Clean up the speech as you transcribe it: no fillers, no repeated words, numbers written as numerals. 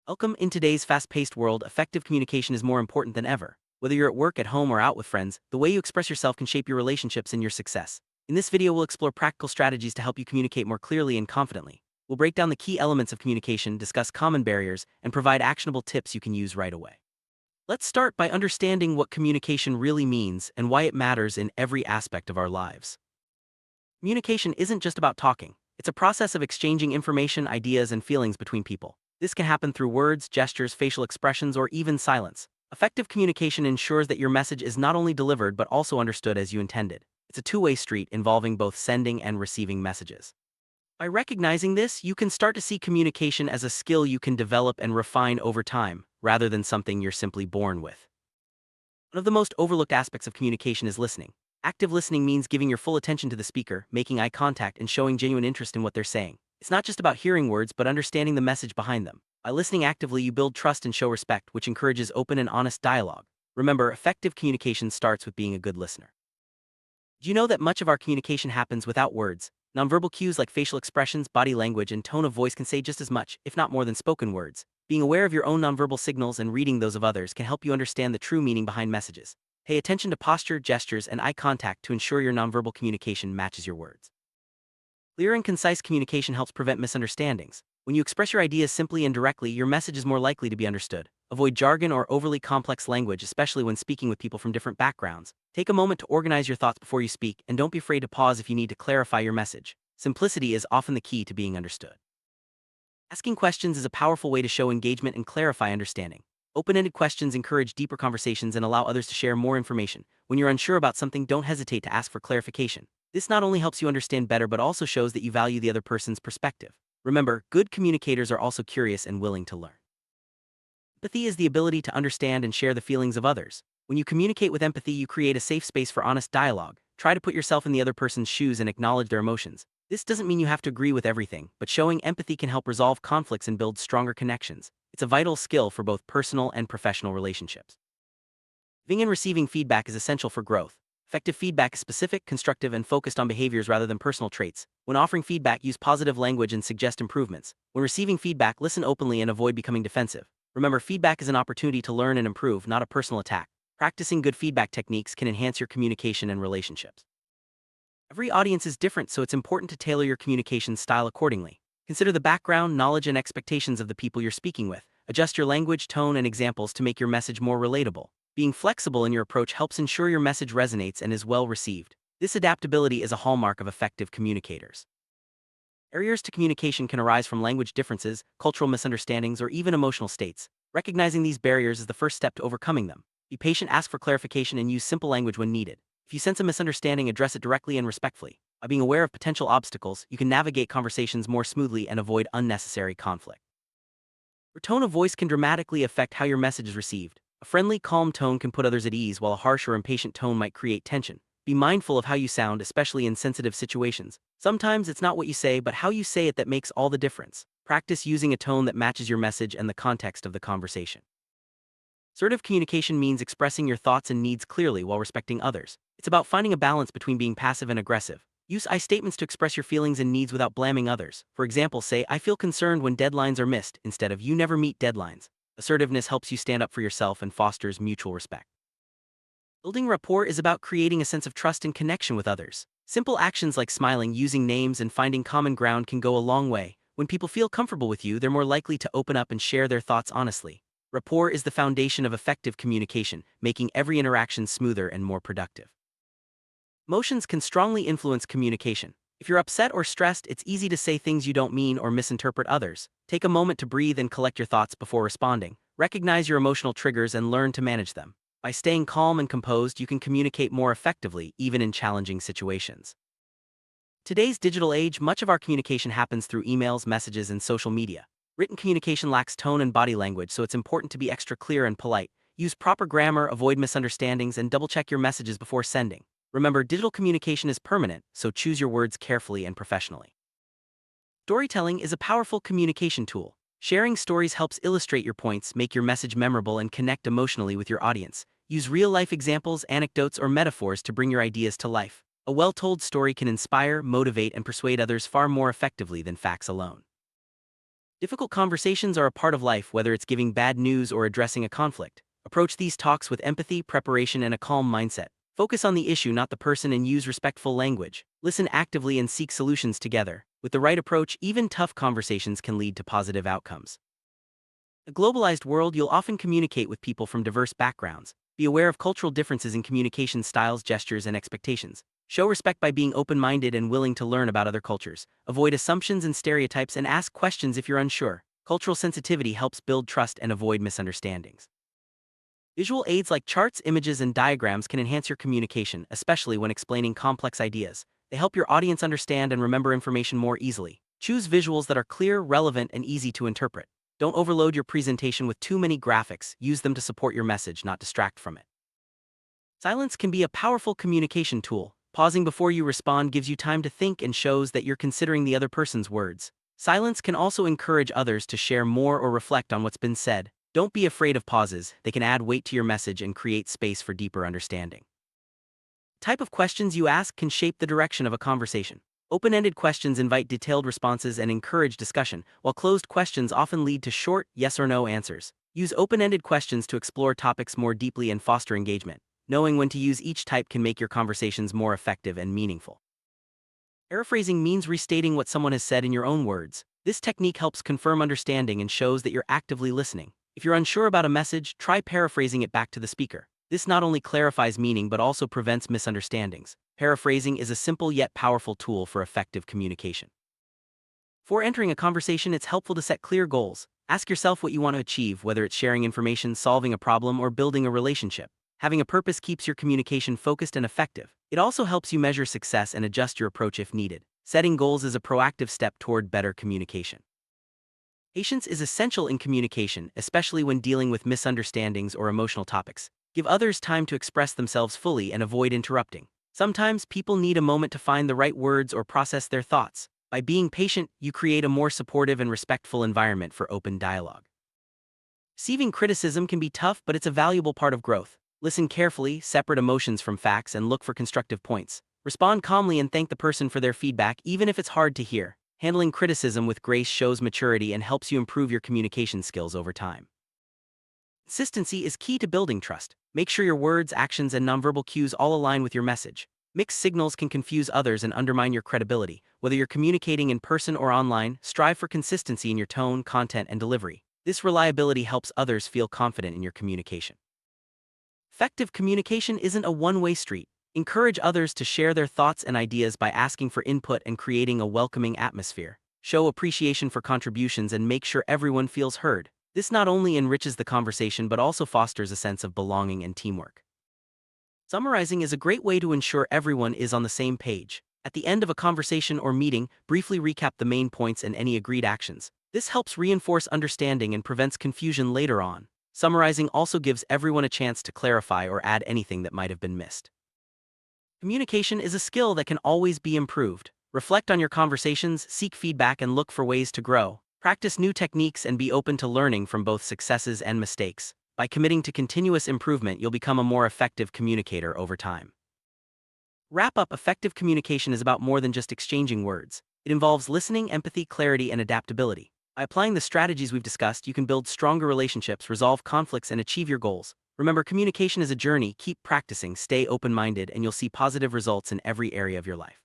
In today's fast-paced world, effective communication is more important than ever. Whether you're at work, at home, or out with friends, the way you express yourself can shape your relationships and your success. In this video, we'll explore practical strategies to help you communicate more clearly and confidently. We'll break down the key elements of communication, discuss common barriers, and provide actionable tips you can use right away. Let's start by understanding what communication really means and why it matters in every aspect of our lives. Communication isn't just about talking. It's a process of exchanging information, ideas, and feelings between people. This can happen through words, gestures, facial expressions, or even silence. Effective communication ensures that your message is not only delivered but also understood as you intended. It's a two-way street involving both sending and receiving messages. By recognizing this, you can start to see communication as a skill you can develop and refine over time, rather than something you're simply born with. One of the most overlooked aspects of communication is listening. Active listening means giving your full attention to the speaker, making eye contact, and showing genuine interest in what they're saying. It's not just about hearing words, but understanding the message behind them. By listening actively, you build trust and show respect, which encourages open and honest dialogue. Remember, effective communication starts with being a good listener. Do you know that much of our communication happens without words? Nonverbal cues like facial expressions, body language, and tone of voice can say just as much, if not more than spoken words. Being aware of your own nonverbal signals and reading those of others can help you understand the true meaning behind messages. Pay attention to posture, gestures, and eye contact to ensure your nonverbal communication matches your words. Clear and concise communication helps prevent misunderstandings. When you express your ideas simply and directly, your message is more likely to be understood. Avoid jargon or overly complex language, especially when speaking with people from different backgrounds. Take a moment to organize your thoughts before you speak, and don't be afraid to pause if you need to clarify your message. Simplicity is often the key to being understood. Asking questions is a powerful way to show engagement and clarify understanding. Open-ended questions encourage deeper conversations and allow others to share more information. When you're unsure about something, don't hesitate to ask for clarification. This not only helps you understand better but also shows that you value the other person's perspective. Remember, good communicators are also curious and willing to learn. Empathy is the ability to understand and share the feelings of others. When you communicate with empathy, you create a safe space for honest dialogue. Try to put yourself in the other person's shoes and acknowledge their emotions. This doesn't mean you have to agree with everything, but showing empathy can help resolve conflicts and build stronger connections. It's a vital skill for both personal and professional relationships. Giving and receiving feedback is essential for growth. Effective feedback is specific, constructive, and focused on behaviors rather than personal traits. When offering feedback, use positive language and suggest improvements. When receiving feedback, listen openly and avoid becoming defensive. Remember, feedback is an opportunity to learn and improve, not a personal attack. Practicing good feedback techniques can enhance your communication and relationships. Every audience is different, so it's important to tailor your communication style accordingly. Consider the background, knowledge, and expectations of the people you're speaking with. Adjust your language, tone, and examples to make your message more relatable. Being flexible in your approach helps ensure your message resonates and is well received. This adaptability is a hallmark of effective communicators. Barriers to communication can arise from language differences, cultural misunderstandings, or even emotional states. Recognizing these barriers is the first step to overcoming them. Be patient, ask for clarification, and use simple language when needed. If you sense a misunderstanding, address it directly and respectfully. By being aware of potential obstacles, you can navigate conversations more smoothly and avoid unnecessary conflict. Your tone of voice can dramatically affect how your message is received. A friendly, calm tone can put others at ease, while a harsh or impatient tone might create tension. Be mindful of how you sound, especially in sensitive situations. Sometimes it's not what you say, but how you say it that makes all the difference. Practice using a tone that matches your message and the context of the conversation. Assertive communication means expressing your thoughts and needs clearly while respecting others. It's about finding a balance between being passive and aggressive. Use I statements to express your feelings and needs without blaming others. For example, say, "I feel concerned when deadlines are missed," instead of "you never meet deadlines." Assertiveness helps you stand up for yourself and fosters mutual respect. Building rapport is about creating a sense of trust and connection with others. Simple actions like smiling, using names, and finding common ground can go a long way. When people feel comfortable with you, they're more likely to open up and share their thoughts honestly. Rapport is the foundation of effective communication, making every interaction smoother and more productive. Emotions can strongly influence communication. If you're upset or stressed, it's easy to say things you don't mean or misinterpret others. Take a moment to breathe and collect your thoughts before responding. Recognize your emotional triggers and learn to manage them. By staying calm and composed, you can communicate more effectively, even in challenging situations. Today's digital age, much of our communication happens through emails, messages, and social media. Written communication lacks tone and body language, so it's important to be extra clear and polite. Use proper grammar, avoid misunderstandings, and double-check your messages before sending. Remember, digital communication is permanent, so choose your words carefully and professionally. Storytelling is a powerful communication tool. Sharing stories helps illustrate your points, make your message memorable, and connect emotionally with your audience. Use real-life examples, anecdotes, or metaphors to bring your ideas to life. A well-told story can inspire, motivate, and persuade others far more effectively than facts alone. Difficult conversations are a part of life, whether it's giving bad news or addressing a conflict. Approach these talks with empathy, preparation, and a calm mindset. Focus on the issue, not the person, and use respectful language. Listen actively and seek solutions together. With the right approach, even tough conversations can lead to positive outcomes. In a globalized world, you'll often communicate with people from diverse backgrounds. Be aware of cultural differences in communication styles, gestures, and expectations. Show respect by being open-minded and willing to learn about other cultures. Avoid assumptions and stereotypes and ask questions if you're unsure. Cultural sensitivity helps build trust and avoid misunderstandings. Visual aids like charts, images, and diagrams can enhance your communication, especially when explaining complex ideas. They help your audience understand and remember information more easily. Choose visuals that are clear, relevant, and easy to interpret. Don't overload your presentation with too many graphics. Use them to support your message, not distract from it. Silence can be a powerful communication tool. Pausing before you respond gives you time to think and shows that you're considering the other person's words. Silence can also encourage others to share more or reflect on what's been said. Don't be afraid of pauses. They can add weight to your message and create space for deeper understanding. The type of questions you ask can shape the direction of a conversation. Open-ended questions invite detailed responses and encourage discussion, while closed questions often lead to short, yes or no answers. Use open-ended questions to explore topics more deeply and foster engagement. Knowing when to use each type can make your conversations more effective and meaningful. Paraphrasing means restating what someone has said in your own words. This technique helps confirm understanding and shows that you're actively listening. If you're unsure about a message, try paraphrasing it back to the speaker. This not only clarifies meaning but also prevents misunderstandings. Paraphrasing is a simple yet powerful tool for effective communication. Before entering a conversation, it's helpful to set clear goals. Ask yourself what you want to achieve, whether it's sharing information, solving a problem, or building a relationship. Having a purpose keeps your communication focused and effective. It also helps you measure success and adjust your approach if needed. Setting goals is a proactive step toward better communication. Patience is essential in communication, especially when dealing with misunderstandings or emotional topics. Give others time to express themselves fully and avoid interrupting. Sometimes people need a moment to find the right words or process their thoughts. By being patient, you create a more supportive and respectful environment for open dialogue. Receiving criticism can be tough, but it's a valuable part of growth. Listen carefully, separate emotions from facts, and look for constructive points. Respond calmly and thank the person for their feedback, even if it's hard to hear. Handling criticism with grace shows maturity and helps you improve your communication skills over time. Consistency is key to building trust. Make sure your words, actions, and nonverbal cues all align with your message. Mixed signals can confuse others and undermine your credibility. Whether you're communicating in person or online, strive for consistency in your tone, content, and delivery. This reliability helps others feel confident in your communication. Effective communication isn't a one-way street. Encourage others to share their thoughts and ideas by asking for input and creating a welcoming atmosphere. Show appreciation for contributions and make sure everyone feels heard. This not only enriches the conversation but also fosters a sense of belonging and teamwork. Summarizing is a great way to ensure everyone is on the same page. At the end of a conversation or meeting, briefly recap the main points and any agreed actions. This helps reinforce understanding and prevents confusion later on. Summarizing also gives everyone a chance to clarify or add anything that might have been missed. Communication is a skill that can always be improved. Reflect on your conversations, seek feedback, and look for ways to grow. Practice new techniques and be open to learning from both successes and mistakes. By committing to continuous improvement, you'll become a more effective communicator over time. Wrap up: effective communication is about more than just exchanging words. It involves listening, empathy, clarity, and adaptability. By applying the strategies we've discussed, you can build stronger relationships, resolve conflicts, and achieve your goals. Remember, communication is a journey. Keep practicing, stay open-minded, and you'll see positive results in every area of your life.